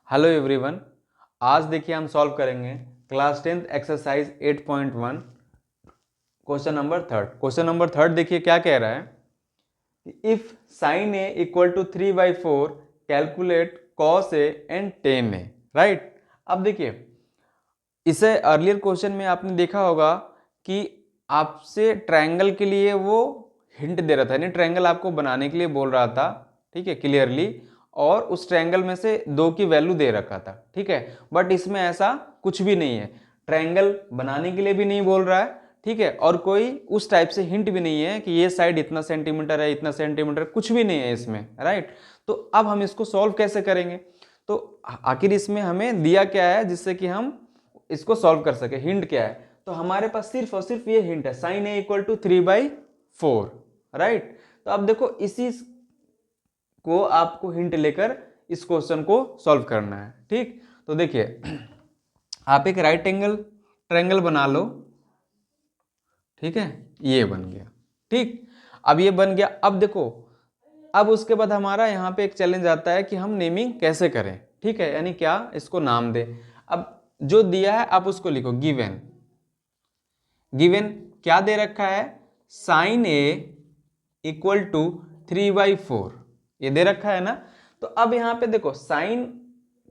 Hello everyone. आज देखिए हम सॉल्व करेंगे class 10th exercise 8.1 question number third देखिए क्या कह रहा है। If sine A equal to 3/4 calculate cos A and tan A. Right. अब देखिए इसे अर्लियर क्वेश्चन में आपने देखा होगा कि आपसे ट्रायंगल के लिए वो हिंट दे रहा था, यानी ट्रायंगल आपको बनाने के लिए बोल रहा था, ठीक है, क्लियरली। और उस ट्रायंगल में से दो की वैल्यू दे रखा था, ठीक है। बट इसमें ऐसा कुछ भी नहीं है, ट्रायंगल बनाने के लिए भी नहीं बोल रहा है, ठीक है। और कोई उस टाइप से हिंट भी नहीं है कि ये साइड इतना सेंटीमीटर है, इतना सेंटीमीटर, कुछ भी नहीं है इसमें। राइट। तो अब हम इसको सॉल्व कैसे करेंगे? तो आखिर इसमें हमें दिया क्या है जिससे कि हम इसको सॉल्व कर सके? हिंट क्या है? तो हमारे पास सिर्फ और सिर्फ ये हिंट है, sine A equal to 3/4। Right. तो अब देखो इसी को आपको हिंट लेकर इस क्वेश्चन को सॉल्व करना है, ठीक। तो देखिए आप एक राइट एंगल ट्रायंगल बना लो, ठीक है, ये बन गया, ठीक। अब ये बन गया। अब देखो अब उसके बाद हमारा यहाँ पे एक चैलेंज आता है कि हम नेमिंग कैसे करें, ठीक है, यानी क्या इसको नाम दे। अब जो दिया है आप उसको लिखो गिवन। गिवन क्या दे रखा है? साइन ए इक्वल टू 3/4, ये दे रखा है ना। तो अब यहाँ पे देखो साइन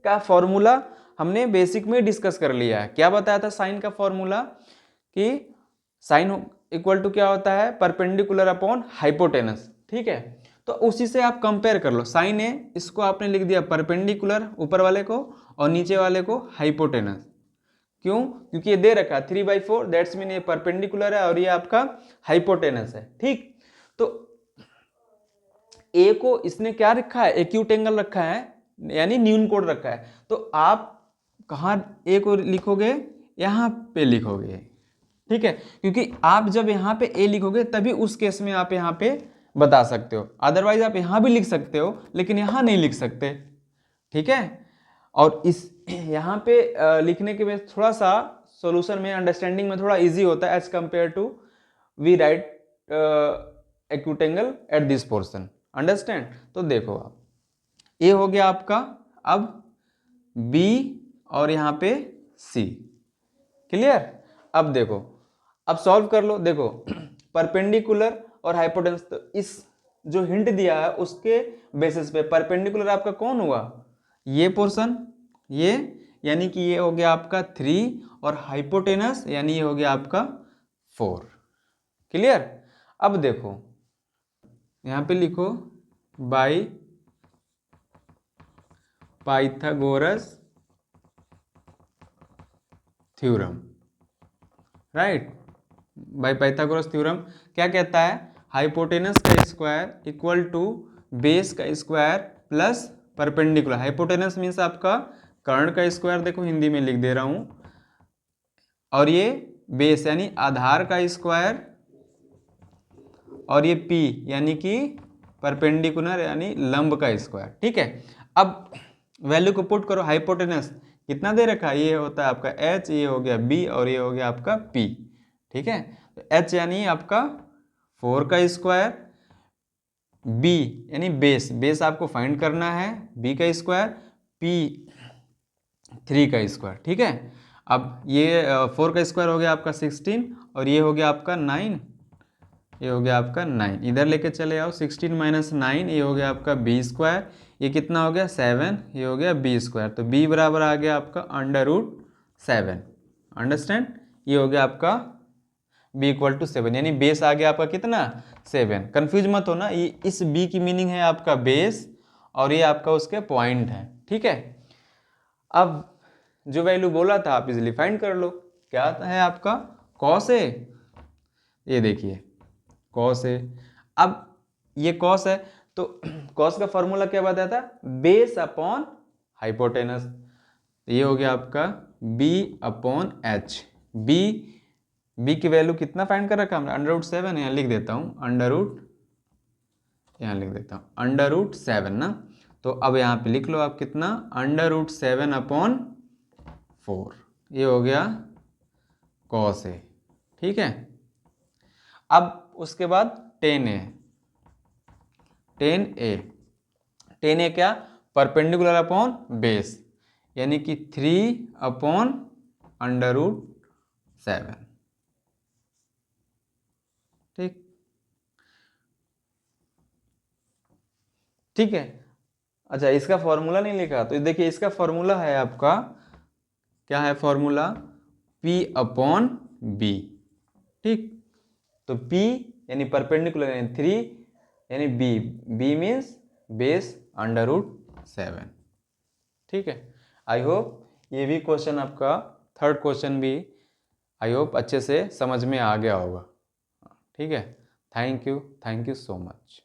का फॉर्मूला हमने बेसिक में डिस्कस कर लिया है। क्या बताया था साइन का फॉर्मूला? कि साइन इक्वल टू क्या होता है? परपेंडिकुलर अपॉन हाइपोटेनस, ठीक है। तो उसी से आप कंपेयर कर लो। साइन ए इसको आपने लिख दिया परपेंडिकुलर ऊपर वाले को, और नीचे वाले को हाइपोटेनस। क्यों? क्योंकि ये दे रखा 3/4, दैट्स मीन ये परपेंडिकुलर है और ये आपका हाइपोटेनस है, ठीक। तो ए को इसने क्या रखा है? एक्यूट एंगल रखा है, यानी न्यून कोण रखा है। तो आप कहाँ ए को लिखोगे? यहाँ पे लिखोगे, ठीक है। क्योंकि आप जब यहाँ पे ए लिखोगे तभी उस केस में आप यहाँ पे बता सकते हो, अदरवाइज आप यहाँ भी लिख सकते हो लेकिन यहाँ नहीं लिख सकते, ठीक है। और इस यहाँ पे लिखने के बाद थोड़ा सा सॉल्यूशन में अंडरस्टैंडिंग में थोड़ा इजी होता है as compare to we right acute angle at this portion. Understand? तो देखो आप ए हो गया आपका, अब बी और यहाँ पे सी। क्लियर? अब देखो अब सॉल्व कर लो। देखो परपेंडिकुलर और हाइपोटेनस, तो इस जो हिंट दिया है उसके बेसिस पे परपेंडिकुलर आपका कौन हुआ? ये पोर्शन, ये, यानी कि ये हो गया आपका 3, और हाइपोटेनस यानी ये हो गया आपका 4। क्लियर? अब देखो यहाँ पे लिखो by Pythagoras theorem. Right. By Pythagoras theorem क्या कहता है? हाइपोटेनस का स्क्वायर इक्वल टू बेस का square plus perpendicular. Hypotenuse means आपका कर्ण का स्क्वायर, देखो हिंदी में लिख दे रहा हूं, और ये बेस यानी आधार का स्क्वायर, और ये P यानी कि परपेंडिकुलर यानी लंब का स्क्वायर, ठीक है। अब वैल्यू को पुट करो। हाइपोटेनस कितना दे रखा है? ये होता है आपका H, ये हो गया B, और ये हो गया आपका P, ठीक है। तो H यानी आपका 4 का स्क्वायर, B यानी बेस, बेस आपको फाइंड करना है, B का स्क्वायर, P 3 का स्क्वायर, ठीक है। अब ये 4 का स्क्वायर हो गया आपका 16, और ये हो गया आपका 9, ये हो गया आपका 9। इधर लेके चले आओ, 16 माइनस 9, ये हो गया आपका बी स्क्वायर, ये कितना हो गया 7, ये हो गया बी स्क्वायर। तो बी बराबर आ गया आपका √7। अंडरस्टैंड? ये हो गया आपका b इक्वल टू 7, यानी बेस आ गया आपका कितना? 7। कंफ्यूज मत होना, ये इस b की मीनिंग है आपका बेस, और ये आपका उसके पॉइंट है, ठीक है। अब जो वैल्यू बोला था आप इजिली फाइंड कर लो। क्या है आपका? कॉस ए, ये देखिए कॉस है। अब ये कॉस है तो कॉस का फॉर्मूला क्या बताया था? Base upon hypotenuse. ये हो गया आपका b अपॉन h। b की वैल्यू कितना फाइंड कर रखा हमने? √7। यहाँ लिख देता हूँ यहाँ लिख देता हूँ √7 ना। तो अब यहाँ पे लिख लो आप कितना? √7 अपॉन 4। ये हो गया कॉस ए, ठीक है। अब उसके बाद 10a। 10a क्या? परपेंडिकुलर अपॉन बेस, यानी कि 3/√7। ठीक ठीक है। अच्छा, इसका फॉर्मूला नहीं लिखा, तो देखिए इसका फॉर्मूला है आपका, क्या है फॉर्मूला, P/B। ठीक, तो P यानी परपेंडिकुलर यानी 3, यानी B मीन्स base√7। ठीक है। आई होप ये भी क्वेश्चन आपका, थर्ड क्वेश्चन भी आई होप अच्छे से समझ में आ गया होगा। ठीक है। Thank you so much.